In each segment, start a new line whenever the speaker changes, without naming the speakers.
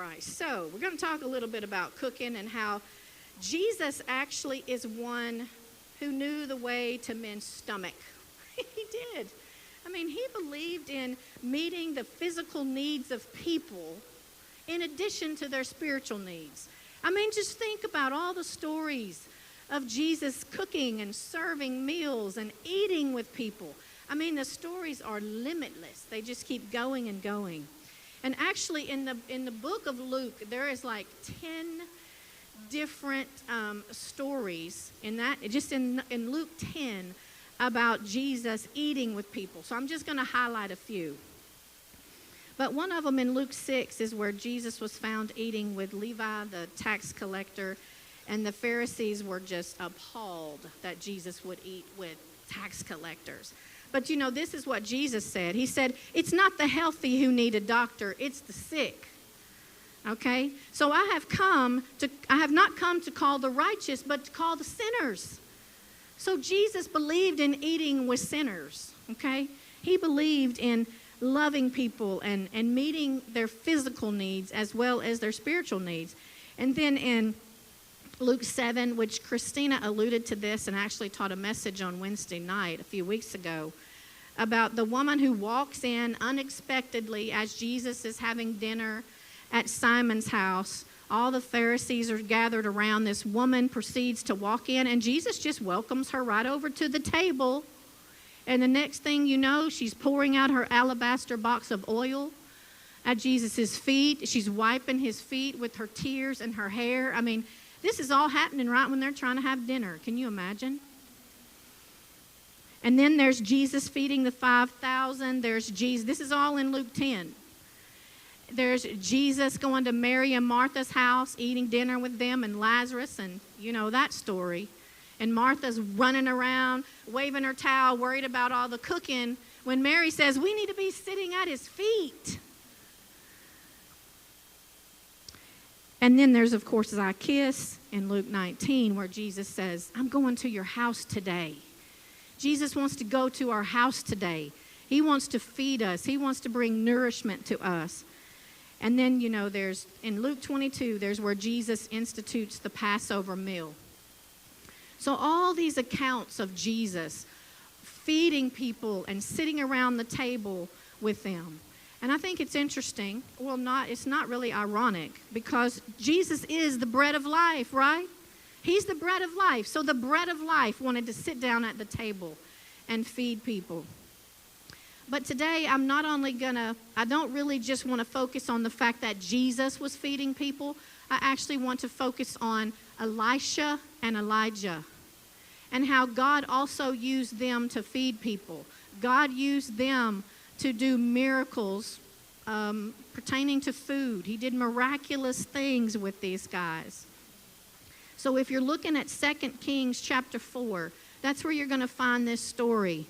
right, so we're going to talk a little bit about cooking and how Jesus actually is one who knew the way to men's stomach. He did. I mean, he believed in meeting the physical needs of people in addition to their spiritual needs. I mean, just think about all the stories of Jesus cooking and serving meals and eating with people. I mean, the stories are limitless. They just keep going and going. And actually, in the book of Luke, there is like 10 different stories in that, just in Luke 10, about Jesus eating with people. So I'm just going to highlight a few. But one of them in Luke 6 is where Jesus was found eating with Levi, the tax collector, and the Pharisees were just appalled that Jesus would eat with tax collectors. But you know, this is what Jesus said. He said, it's not the healthy who need a doctor, it's the sick. Okay? So I have not come to call the righteous, but to call the sinners. So Jesus believed in eating with sinners. Okay? He believed in loving people and meeting their physical needs as well as their spiritual needs. And then in Luke 7, which Christina alluded to this and actually taught a message on Wednesday night a few weeks ago, about the woman who walks in unexpectedly as Jesus is having dinner at Simon's house. All the Pharisees are gathered around. This woman proceeds to walk in, and Jesus just welcomes her right over to the table. And the next thing you know, she's pouring out her alabaster box of oil at Jesus' feet. She's wiping his feet with her tears and her hair. I mean, this is all happening right when they're trying to have dinner. Can you imagine? And then there's Jesus feeding the 5,000. There's Jesus. This is all in Luke 10. There's Jesus going to Mary and Martha's house, eating dinner with them, and Lazarus, and you know that story. And Martha's running around, waving her towel, worried about all the cooking, when Mary says, we need to be sitting at his feet. And then there's, of course, Zacchaeus in Luke 19, where Jesus says, I'm going to your house today. Jesus wants to go to our house today. He wants to feed us. He wants to bring nourishment to us. And then, you know, there's, in Luke 22, there's where Jesus institutes the Passover meal. So all these accounts of Jesus feeding people and sitting around the table with them. And I think it's interesting, it's not really ironic, because Jesus is the bread of life, right? He's the bread of life. So the bread of life wanted to sit down at the table and feed people. But today, I don't really just want to focus on the fact that Jesus was feeding people. I actually want to focus on Elisha and Elijah and how God also used them to feed people. God used them to do miracles pertaining to food. He did miraculous things with these guys. So if you're looking at 2 Kings chapter 4, that's where you're going to find this story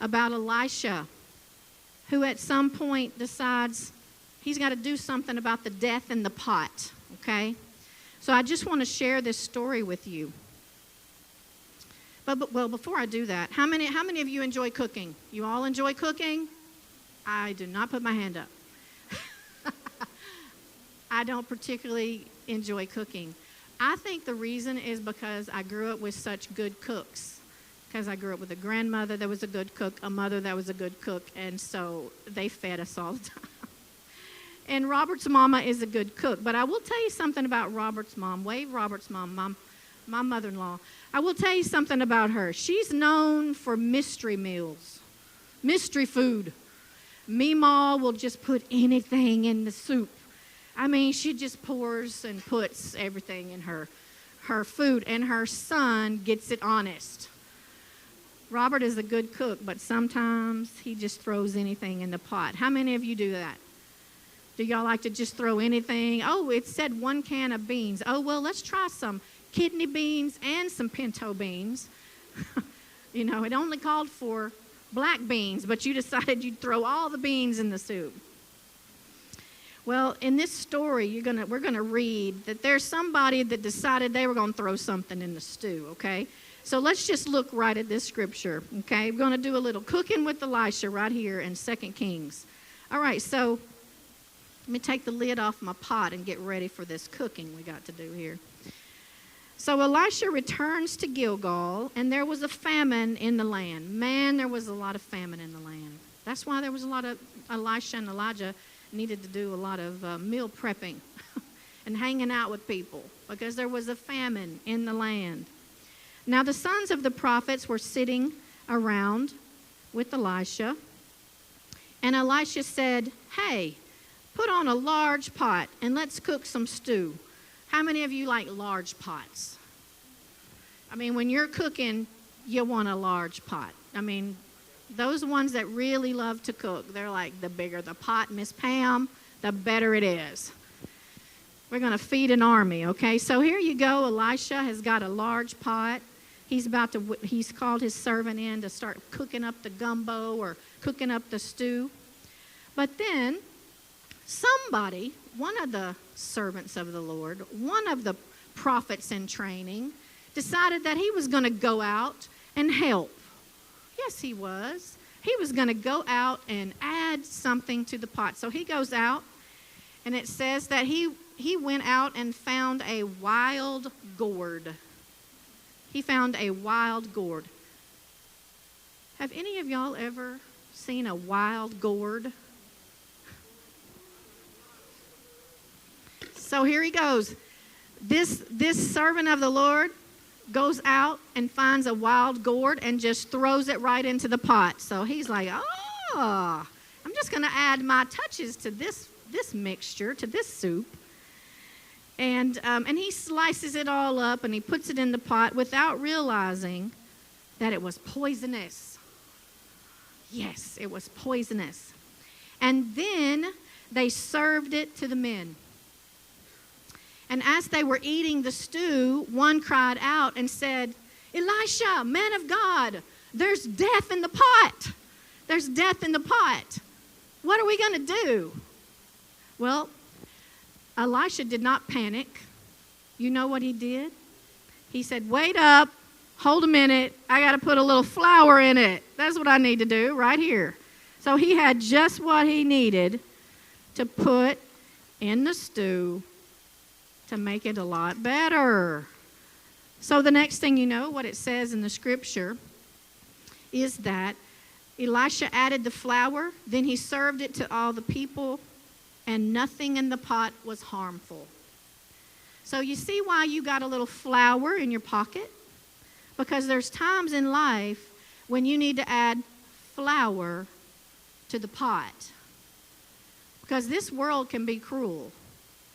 about Elisha, who at some point decides he's got to do something about the death in the pot, okay? So I just want to share this story with you. But before I do that, how many of you enjoy cooking? You all enjoy cooking? I do not put my hand up. I don't particularly enjoy cooking. I think the reason is because I grew up with such good cooks. Because I grew up with a grandmother that was a good cook, a mother that was a good cook, and so they fed us all the time. And Robert's mama is a good cook. But I will tell you something about Robert's mom. Wave Robert's mom, my mother-in-law. I will tell you something about her. She's known for mystery meals, mystery food. Meemaw will just put anything in the soup. I mean, she just pours and puts everything in her food, and her son gets it honest. Robert is a good cook, but sometimes he just throws anything in the pot. How many of you do that? Do y'all like to just throw anything? Oh, it said 1 can of beans. Oh, well, let's try some kidney beans and some pinto beans. You know, it only called for black beans, but you decided you'd throw all the beans in the soup. Well, in this story, we're going to read that there's somebody that decided they were going to throw something in the stew, okay? So let's just look right at this scripture, okay? We're going to do a little cooking with Elisha right here in 2 Kings. All right, so Let me take the lid off my pot and get ready for this cooking we got to do here. So Elisha returns to Gilgal, and there was a famine in the land. Man, there was a lot of famine in the land. That's why there was a lot of Elisha and Elijah needed to do a lot of meal prepping and hanging out with people, because there was a famine in the land. Now the sons of the prophets were sitting around with Elisha, and Elisha said, "Hey, put on a large pot and let's cook some stew." How many of you like large pots? I mean, when you're cooking, you want a large pot. I mean, those ones that really love to cook, they're like, the bigger the pot, Miss Pam, the better it is. We're going to feed an army, okay? So here you go. Elisha has got a large pot. He's called his servant in to start cooking up the gumbo or cooking up the stew. But then somebody, one of the servants of the Lord, one of the prophets in training, decided that he was going to go out and help. Yes, he was. He was going to go out and add something to the pot. So he goes out, and it says that he went out and found a wild gourd. He found a wild gourd. Have any of y'all ever seen a wild gourd? So here he goes. This servant of the Lord goes out and finds a wild gourd and just throws it right into the pot. So he's like, "Oh, I'm just going to add my touches to this mixture, to this soup." And he slices it all up and he puts it in the pot without realizing that it was poisonous. Yes, it was poisonous. And then they served it to the men. And as they were eating the stew, one cried out and said, "Elisha, man of God, there's death in the pot. There's death in the pot. What are we going to do?" Well, Elisha did not panic. You know what he did? He said, "Wait up, hold a minute. I got to put a little flour in it. That's what I need to do right here." So he had just what he needed to put in the stew to make it a lot better. So the next thing you know, what it says in the scripture is that Elisha added the flour, then he served it to all the people, and nothing in the pot was harmful. So you see why you got a little flour in your pocket? Because there's times in life when you need to add flour to the pot. Because this world can be cruel.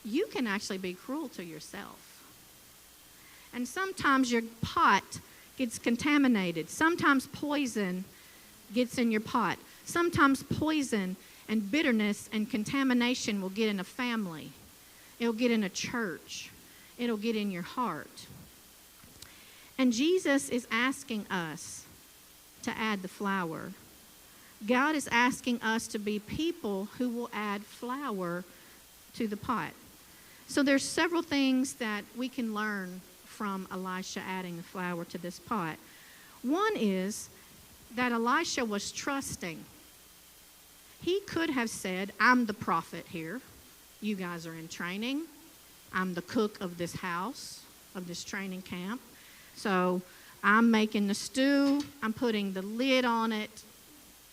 You can actually be cruel to yourself. And sometimes your pot gets contaminated. Sometimes poison gets in your pot. Sometimes poison and bitterness and contamination will get in a family. It'll get in a church. It'll get in your heart. And Jesus is asking us to add the flour. God is asking us to be people who will add flour to the pot. So there's several things that we can learn from Elisha adding the flour to this pot. One is that Elisha was trusting. He could have said, "I'm the prophet here. You guys are in training. I'm the cook of this house, of this training camp. So I'm making the stew. I'm putting the lid on it.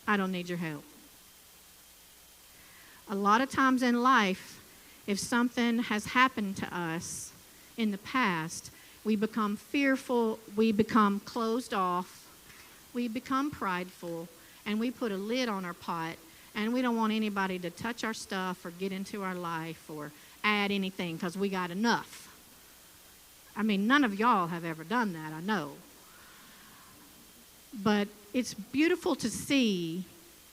I don't need your help." A lot of times in life, if something has happened to us in the past, we become fearful, we become closed off, we become prideful, and we put a lid on our pot, and we don't want anybody to touch our stuff or get into our life or add anything because we got enough. I mean, none of y'all have ever done that, I know. But it's beautiful to see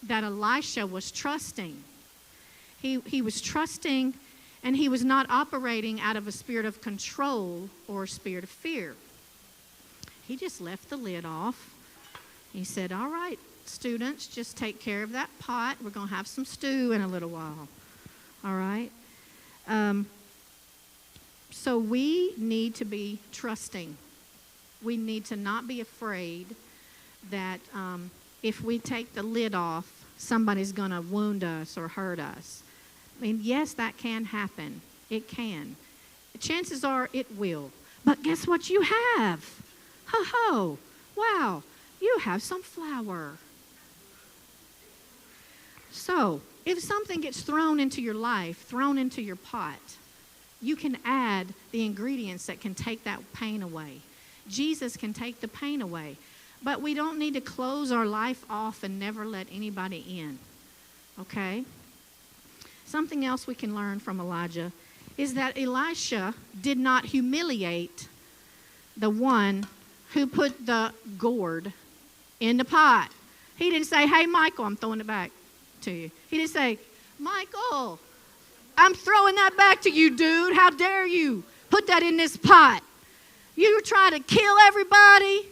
that Elisha was trusting. He was trusting, and he was not operating out of a spirit of control or a spirit of fear. He just left the lid off. He said, "All right, students, just take care of that pot. We're going to have some stew in a little while." All right? So we need to be trusting. We need to not be afraid that if we take the lid off, somebody's going to wound us or hurt us. I mean, yes, that can happen. It can. Chances are it will. But guess what you have? Ho-ho. Wow. You have some flour. So, if something gets thrown into your life, thrown into your pot, you can add the ingredients that can take that pain away. Jesus can take the pain away. But we don't need to close our life off and never let anybody in. Okay? Something else we can learn from Elijah is that Elisha did not humiliate the one who put the gourd in the pot. He didn't say, hey, Michael, I'm throwing it back to you. He didn't say, Michael, I'm throwing that back to you, dude. How dare you put that in this pot? You try to kill everybody?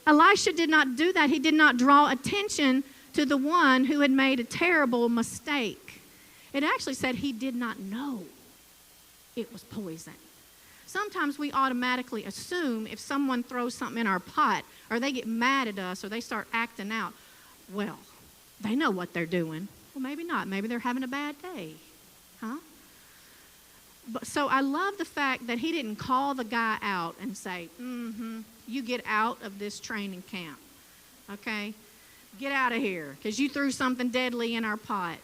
Elisha did not do that. He did not draw attention to the one who had made a terrible mistake. It actually said he did not know it was poison. Sometimes we automatically assume if someone throws something in our pot or they get mad at us or they start acting out, well, they know what they're doing. Well, maybe not. Maybe they're having a bad day. Huh? But, so I love the fact that he didn't call the guy out and say, you get out of this training camp. Okay? Get out of here because you threw something deadly in our pot.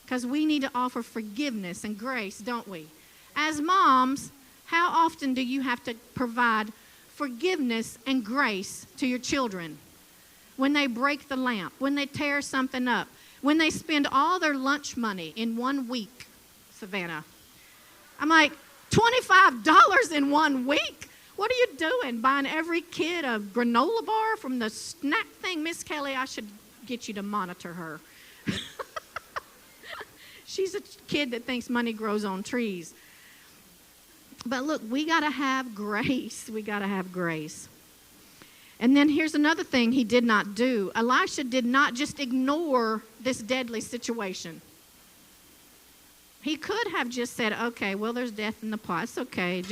Because we need to offer forgiveness and grace, don't we? As moms, how often do you have to provide forgiveness and grace to your children? When they break the lamp, when they tear something up, when they spend all their lunch money in 1 week, Savannah. I'm like, $25 in 1 week? What are you doing? Buying every kid a granola bar from the snack thing? Miss Kelly, I should get you to monitor her. She's a kid that thinks money grows on trees. But look, we got to have grace. We got to have grace. And then here's another thing he did not do. Elisha did not just ignore this deadly situation. He could have just said, okay, well, there's death in the pot. It's okay.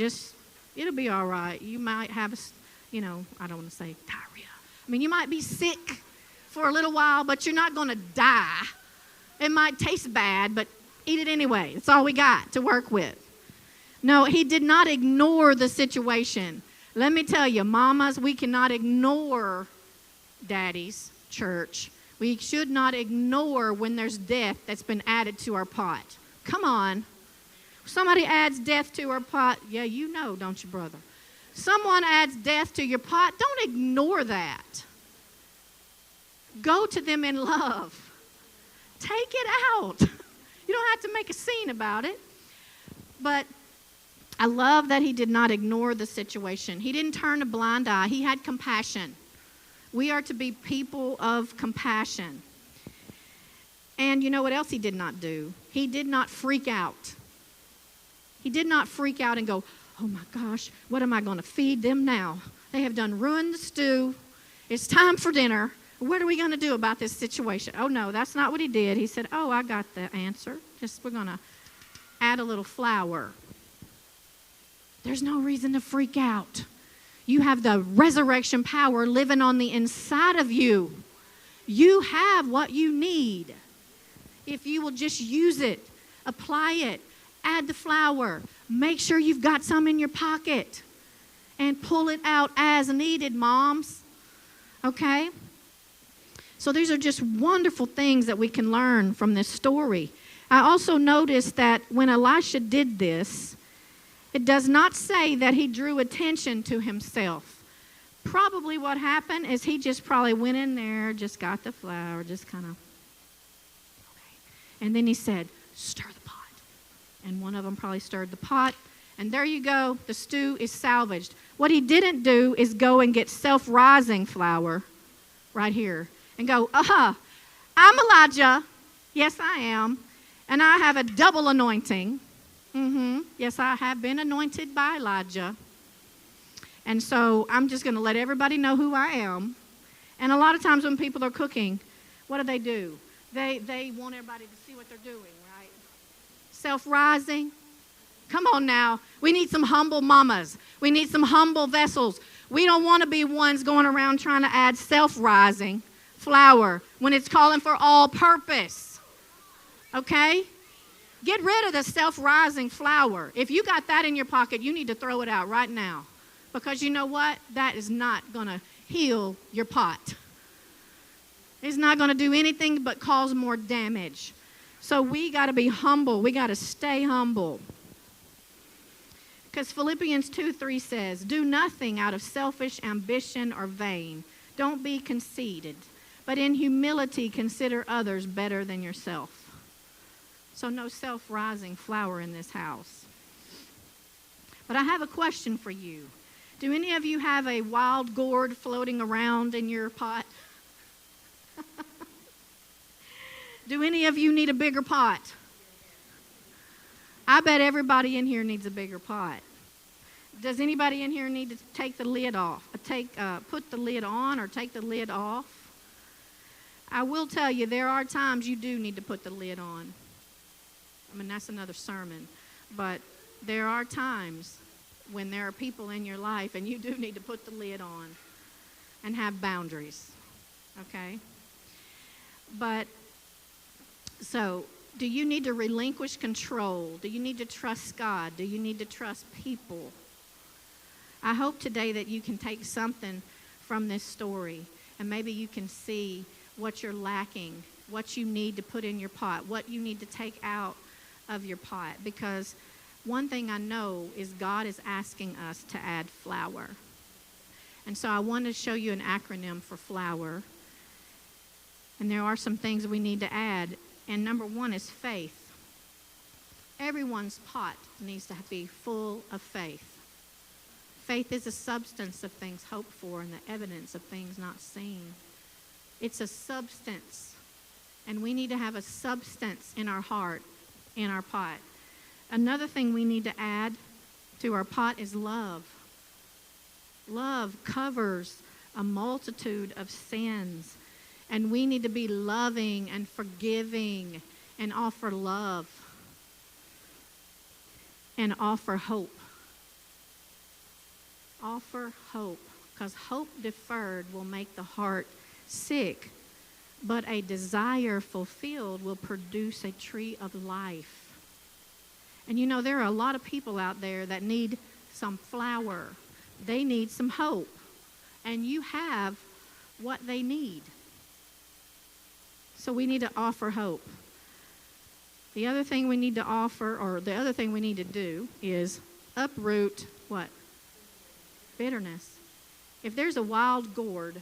It'll be all right. You might have, I don't want to say diarrhea. I mean, you might be sick for a little while, but you're not going to die. It might taste bad, but eat it anyway. It's all we got to work with. No, he did not ignore the situation. Let me tell you, mamas, we cannot ignore daddies, church. We should not ignore when there's death that's been added to our pot. Come on. Somebody adds death to our pot. Yeah, you know, don't you, brother? Someone adds death to your pot. Don't ignore that. Go to them in love. Take it out. You don't have to make a scene about it. But I love that he did not ignore the situation. He didn't turn a blind eye. He had compassion. We are to be people of compassion. And you know what else he did not do? He did not freak out. He did not freak out and go, oh my gosh, what am I going to feed them now? They have done ruined the stew. It's time for dinner. What are we going to do about this situation? Oh no, that's not what he did. He said, oh, I got the answer. We're going to add a little flour. There's no reason to freak out. You have the resurrection power living on the inside of you. You have what you need. If you will just use it, apply it, add the flour, make sure you've got some in your pocket, and pull it out as needed, moms. Okay? So these are just wonderful things that we can learn from this story. I also noticed that when Elisha did this, it does not say that he drew attention to himself. Probably what happened is he just probably went in there, just got the flour, just kind of, okay. And then he said, stir the pot. And one of them probably stirred the pot. And there you go, the stew is salvaged. What he didn't do is go and get self-rising flour right here and go, I'm Elijah. Yes, I am. And I have a double anointing. Yes, I have been anointed by Elijah. And so I'm just going to let everybody know who I am. And a lot of times when people are cooking, what do? They want everybody to see what they're doing, right? Self-rising. Come on now. We need some humble mamas. We need some humble vessels. We don't want to be ones going around trying to add self-rising flour when it's calling for all purpose. Okay? Get rid of the self-rising flour. If you got that in your pocket, you need to throw it out right now. Because you know what? That is not going to heal your pot. It's not going to do anything but cause more damage. So we got to be humble. We got to stay humble. Because Philippians 2:3 says, do nothing out of selfish ambition or vain. Don't be conceited, but in humility consider others better than yourself. So no self-rising flour in this house. But I have a question for you. Do any of you have a wild gourd floating around in your pot? Do any of you need a bigger pot? I bet everybody in here needs a bigger pot. Does anybody in here need to take the lid off? Put the lid on or take the lid off? I will tell you, there are times you do need to put the lid on. I mean, that's another sermon. But there are times when there are people in your life and you do need to put the lid on and have boundaries. Okay? But, so, do you need to relinquish control? Do you need to trust God? Do you need to trust people? I hope today that you can take something from this story and maybe you can see what you're lacking, what you need to put in your pot, what you need to take out of your pot. Because one thing I know is God is asking us to add flour. And so I want to show you an acronym for flour. And there are some things we need to add. And number one is faith. Everyone's pot needs to be full of faith. Faith is a substance of things hoped for and the evidence of things not seen. It's a substance. And we need to have a substance in our heart, in our pot. Another thing we need to add to our pot is love. Love covers a multitude of sins. And we need to be loving and forgiving and offer love and offer hope. Offer hope, because hope deferred will make the heart sick, but a desire fulfilled will produce a tree of life. And you know, there are a lot of people out there that need some flour. They need some hope. And you have what they need. So we need to offer hope. The other thing we need to offer, or the other thing we need to do is uproot what? Bitterness. If there's a wild gourd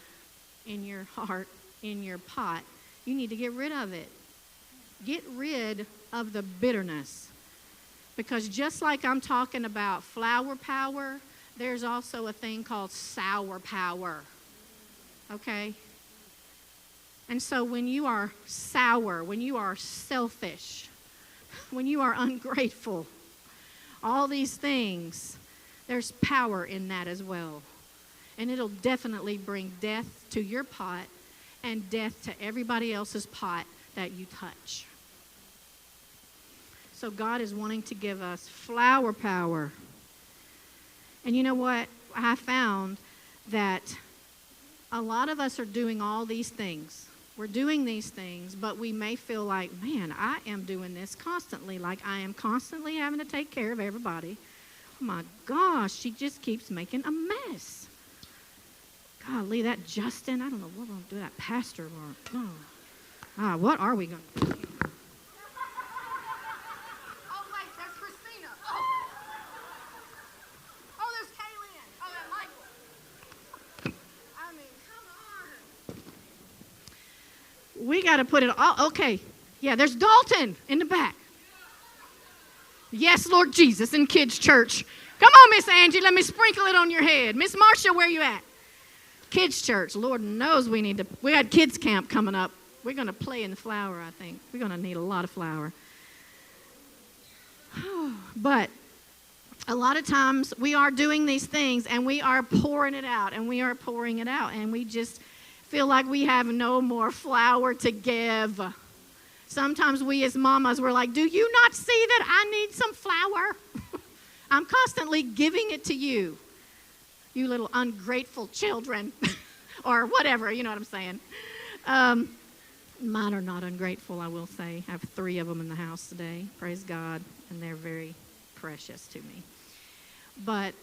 in your heart, in your pot, you need to get rid of it. Get rid of the bitterness. Because just like I'm talking about flour power, there's also a thing called sour power. Okay? And so when you are sour, when you are selfish, when you are ungrateful, all these things, there's power in that as well. And it'll definitely bring death to your pot and death to everybody else's pot that you touch. So God is wanting to give us flour power. And you know what? I found that a lot of us are doing all these things. We're doing these things, but we may feel like, man, I am doing this constantly. Like I am constantly having to take care of everybody. Oh my gosh, she just keeps making a mess. Golly, that Justin, I don't know what we're going to do, that pastor. What are we going to do?
Oh, wait, that's Christina. Oh, there's Kaylin. Oh, and Michael. I mean, come on.
We got to put it all, okay. Yeah, there's Dalton in the back. Yes, Lord Jesus, in kids' church. Come on, Miss Angie, let me sprinkle it on your head. Miss Marcia, where you at? Kids' church. Lord knows we got kids' camp coming up. We're going to play in the flour, I think. We're going to need a lot of flour. But a lot of times we are doing these things and we are pouring it out and we are pouring it out and we just feel like we have no more flour to give. Sometimes we as mamas, we're like, do you not see that I need some flour? I'm constantly giving it to you, you little ungrateful children, or whatever, you know what I'm saying. Mine are not ungrateful, I will say. I have 3 of them in the house today, praise God, and they're very precious to me. But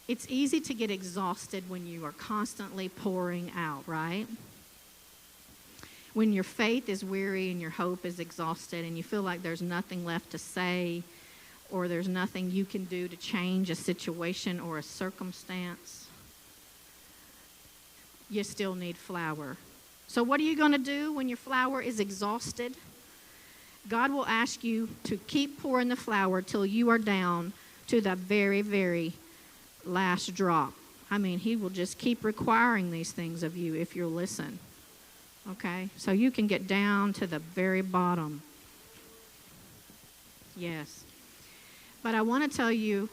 it's easy to get exhausted when you are constantly pouring out, right? When your faith is weary and your hope is exhausted and you feel like there's nothing left to say or there's nothing you can do to change a situation or a circumstance, you still need flour. So what are you going to do when your flour is exhausted? God will ask you to keep pouring the flour till you are down to the very, very last drop. I mean, he will just keep requiring these things of you if you'll listen. Okay? So you can get down to the very bottom. Yes. But I want to tell you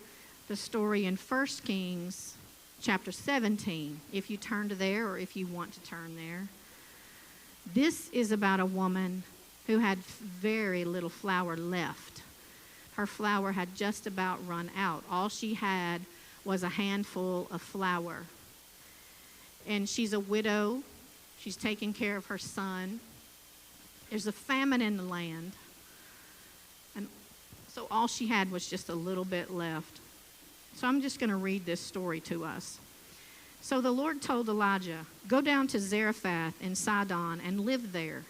the story in 1 Kings chapter 17, if you turn to there or if you want to turn there. This is about a woman who had very little flour left. Her flour had just about run out. All she had was a handful of flour. And she's a widow. She's taking care of her son. There's a famine in the land. And so all she had was just a little bit left. So I'm just going to read this story to us. So the Lord told Elijah, "Go down to Zarephath in Sidon and live there.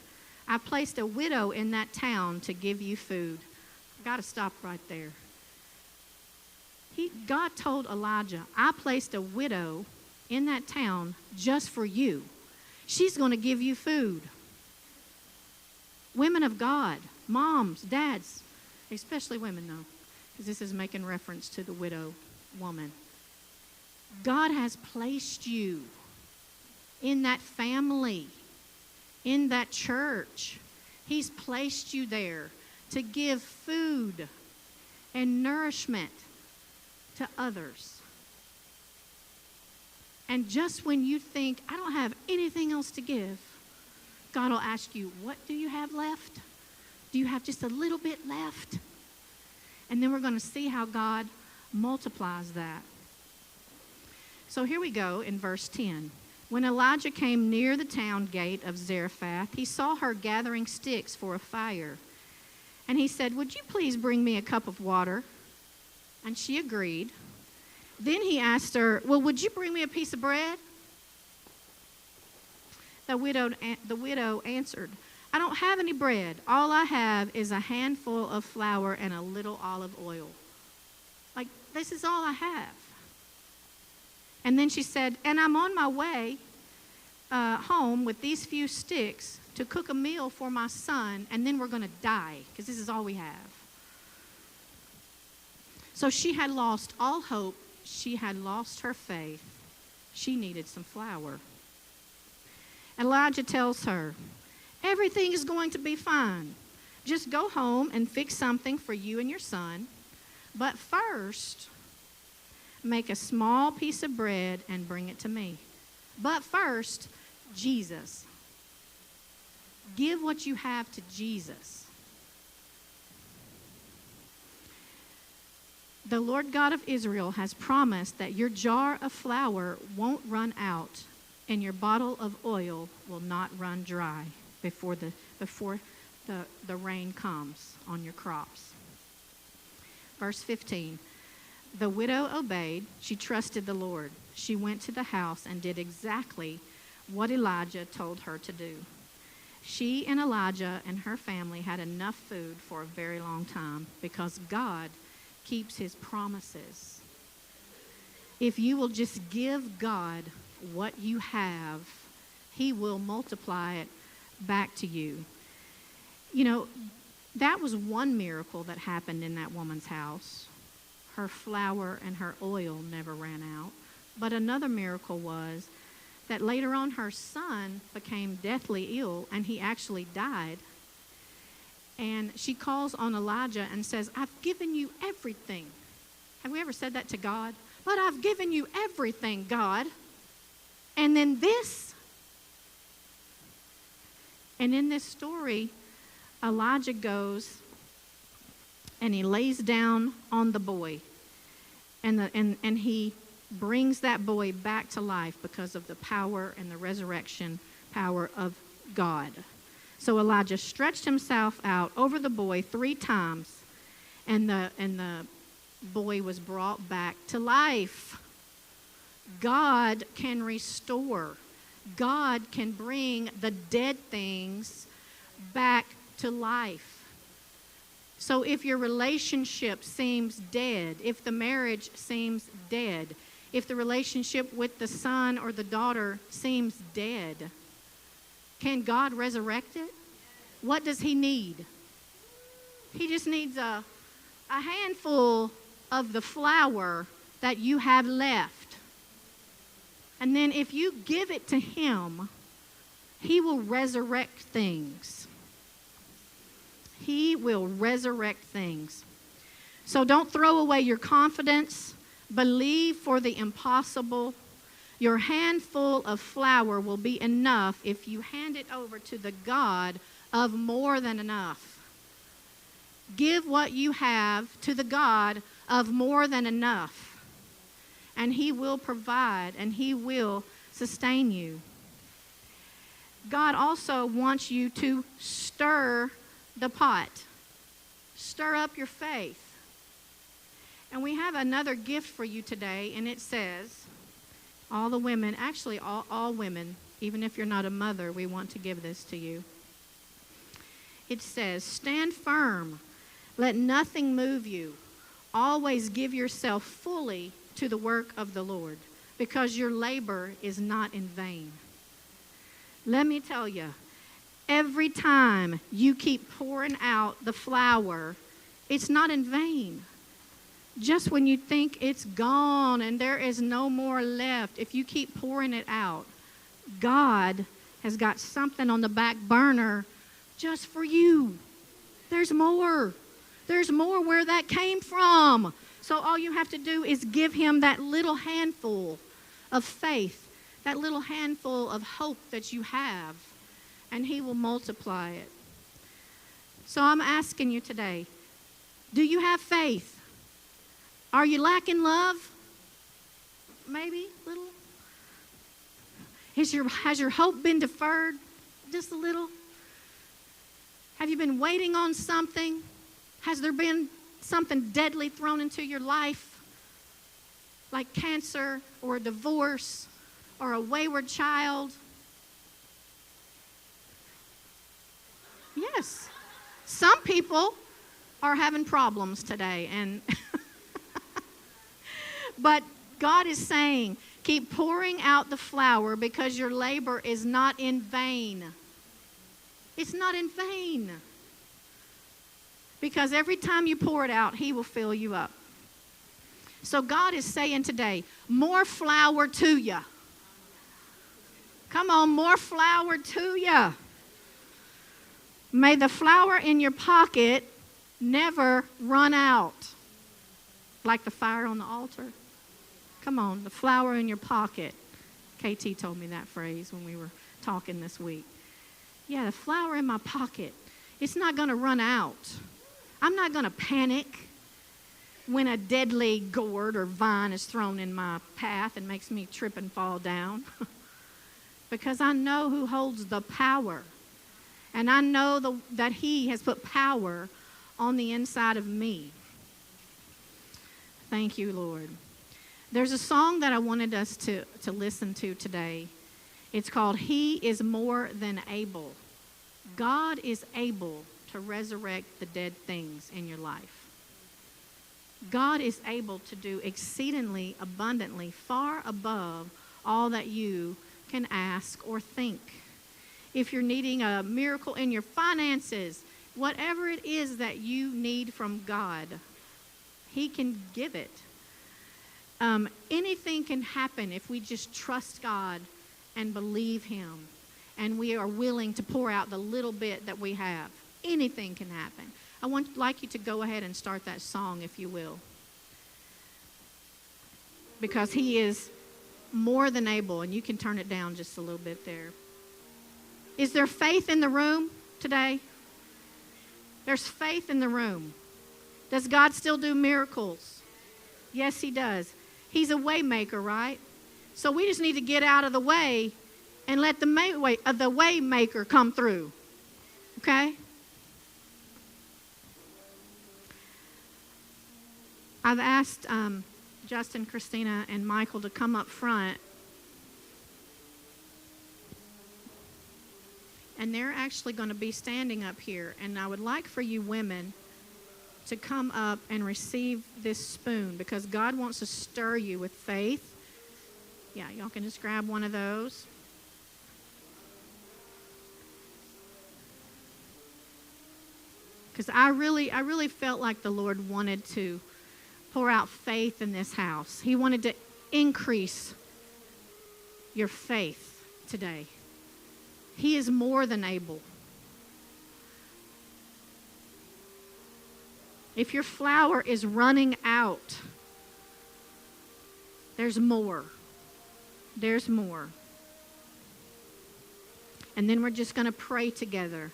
I placed a widow in that town to give you food." I've got to stop right there. God told Elijah, "I placed a widow in that town just for you. She's going to give you food." Women of God, moms, dads, especially women though, because this is making reference to the widow woman. God has placed you in that family, in that church. He's placed you there to give food and nourishment to others. And just when you think, I don't have anything else to give, God will ask you, what do you have left? Do you have just a little bit left? And then we're going to see how God multiplies that. So here we go in verse 10. When Elijah came near the town gate of Zarephath, he saw her gathering sticks for a fire. And he said, "Would you please bring me a cup of water?" And she agreed. Then he asked her, "Well, would you bring me a piece of bread?" The widow answered, "I don't have any bread. All I have is a handful of flour and a little olive oil." Like, this is all I have. And then she said, "And I'm on my way home with these few sticks to cook a meal for my son, and then we're going to die because this is all we have." So she had lost all hope. She had lost her faith. She needed some flour. Elijah tells her, "Everything is going to be fine. Just go home and fix something for you and your son. But first, make a small piece of bread and bring it to me. But first, Jesus. Give what you have to Jesus." The Lord God of Israel has promised that your jar of flour won't run out and your bottle of oil will not run dry before the rain comes on your crops. Verse 15. The widow obeyed. She trusted the Lord. She went to the house and did exactly what Elijah told her to do. She and Elijah and her family had enough food for a very long time because God keeps his promises. If you will just give God what you have, he will multiply it back to you. You know, that was one miracle that happened in that woman's house. Her flour and her oil never ran out. But another miracle was that later on her son became deathly ill and he actually died. And she calls on Elijah and says, "I've given you everything." Have we ever said that to God? "But I've given you everything, God. And then this." And in this story, Elijah goes and he lays down on the boy. And he brings that boy back to life because of the power and the resurrection power of God. So Elijah stretched himself out over the boy 3 times, and the boy was brought back to life. God can restore. God can bring the dead things back to life. So if your relationship seems dead, if the marriage seems dead, if the relationship with the son or the daughter seems dead, can God resurrect it? What does he need? He just needs a handful of the flour that you have left. And then if you give it to him, he will resurrect things. He will resurrect things. So don't throw away your confidence. Believe for the impossible. Your handful of flour will be enough if you hand it over to the God of more than enough. Give what you have to the God of more than enough, and he will provide and he will sustain you. God also wants you to stir the pot. Stir up your faith. And we have another gift for you today, and it says, all the women, actually all women, even if you're not a mother, we want to give this to you. It says, stand firm. Let nothing move you. Always give yourself fully to the work of the Lord, because your labor is not in vain. Let me tell you, every time you keep pouring out the flour, it's not in vain. Just when you think it's gone and there is no more left, if you keep pouring it out, God has got something on the back burner just for you. There's more. There's more where that came from. So all you have to do is give him that little handful of faith, that little handful of hope that you have, and he will multiply it. So I'm asking you today, do you have faith? Are you lacking love? Maybe a little? Has your hope been deferred just a little? Have you been waiting on something? Has there been something deadly thrown into your life? Like cancer or a divorce or a wayward child? Yes. Some people are having problems today, and but God is saying, keep pouring out the flour because your labor is not in vain. It's not in vain. Because every time you pour it out, he will fill you up. So God is saying today, more flour to you. Come on, more flour to you. May the flour in your pocket never run out. Like the fire on the altar. Come on, the flour in your pocket. KT told me that phrase when we were talking this week. Yeah, the flour in my pocket. It's not going to run out. I'm not going to panic when a deadly gourd or vine is thrown in my path and makes me trip and fall down. Because I know who holds the power. And I know that he has put power on the inside of me. Thank you, Lord. There's a song that I wanted us to listen to today. It's called He is More Than Able. God is able to resurrect the dead things in your life. God is able to do exceedingly abundantly, far above all that you can ask or think. If you're needing a miracle in your finances, whatever it is that you need from God, he can give it. Anything can happen if we just trust God and believe him, and we are willing to pour out the little bit that we have. Anything can happen. I would like you to go ahead and start that song, if you will. Because he is more than able, and you can turn it down just a little bit there. Is there faith in the room today? There's faith in the room. Does God still do miracles? Yes, he does. He's a way maker, right? So we just need to get out of the way and let the way maker come through. Okay? I've asked Justin, Christina, and Michael to come up front. And they're actually going to be standing up here. And I would like for you women to come up and receive this spoon, because God wants to stir you with faith. Yeah, y'all can just grab one of those. Because I really felt like the Lord wanted to pour out faith in this house. He wanted to increase your faith today. He is more than able. If your flour is running out, there's more. There's more. And then we're just going to pray together.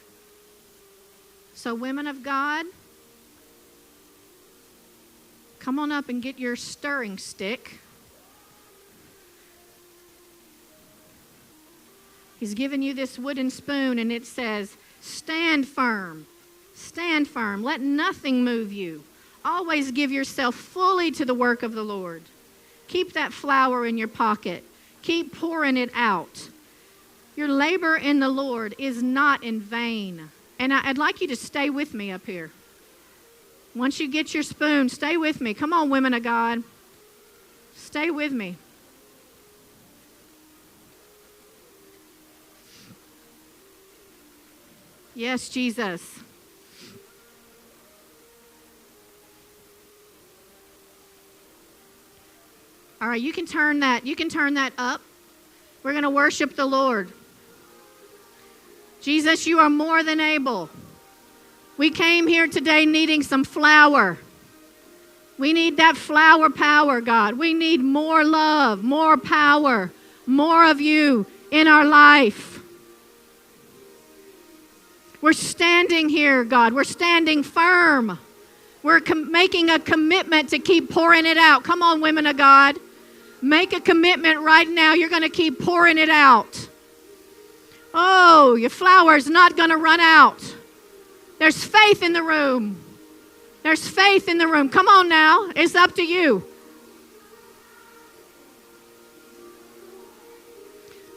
So, women of God, come on up and get your stirring stick. He's given you this wooden spoon, and it says, stand firm. Stand firm. Let nothing move you. Always give yourself fully to the work of the Lord. Keep that flour in your pocket. Keep pouring it out. Your labor in the Lord is not in vain. And I'd like you to stay with me up here. Once you get your spoon, stay with me. Come on, women of God. Stay with me. Yes, Jesus. All right, you can turn that up. We're going to worship the Lord. Jesus, you are more than able. We came here today needing some flour. We need that flour power, God. We need more love, more power, more of you in our life. We're standing here, God. We're standing firm. We're making a commitment to keep pouring it out. Come on, women of God. Make a commitment right now. You're going to keep pouring it out. Oh, your flour is not going to run out. There's faith in the room. There's faith in the room. Come on now. It's up to you.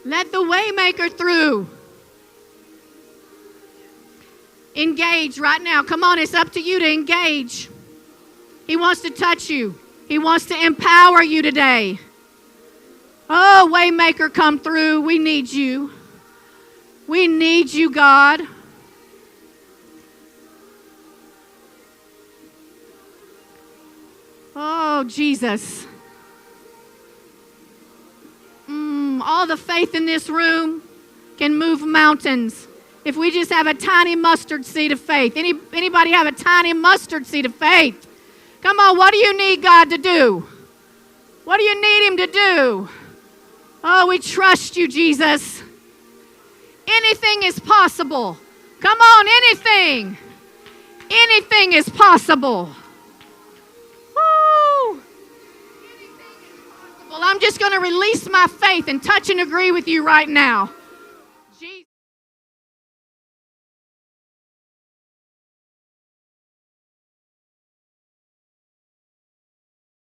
Let the waymaker through. Engage right now. Come on, it's up to you to engage. He wants to touch you. He wants to empower you today. Oh, waymaker, come through. We need you. We need you, God. Oh, Jesus. All the faith in this room can move mountains. If we just have a tiny mustard seed of faith. Anybody have a tiny mustard seed of faith? Come on, what do you need God to do? What do you need him to do? Oh, we trust you, Jesus. Anything is possible. Come on, anything. Anything is possible. Woo! Anything is possible. I'm just going to release my faith and touch and agree with you right now.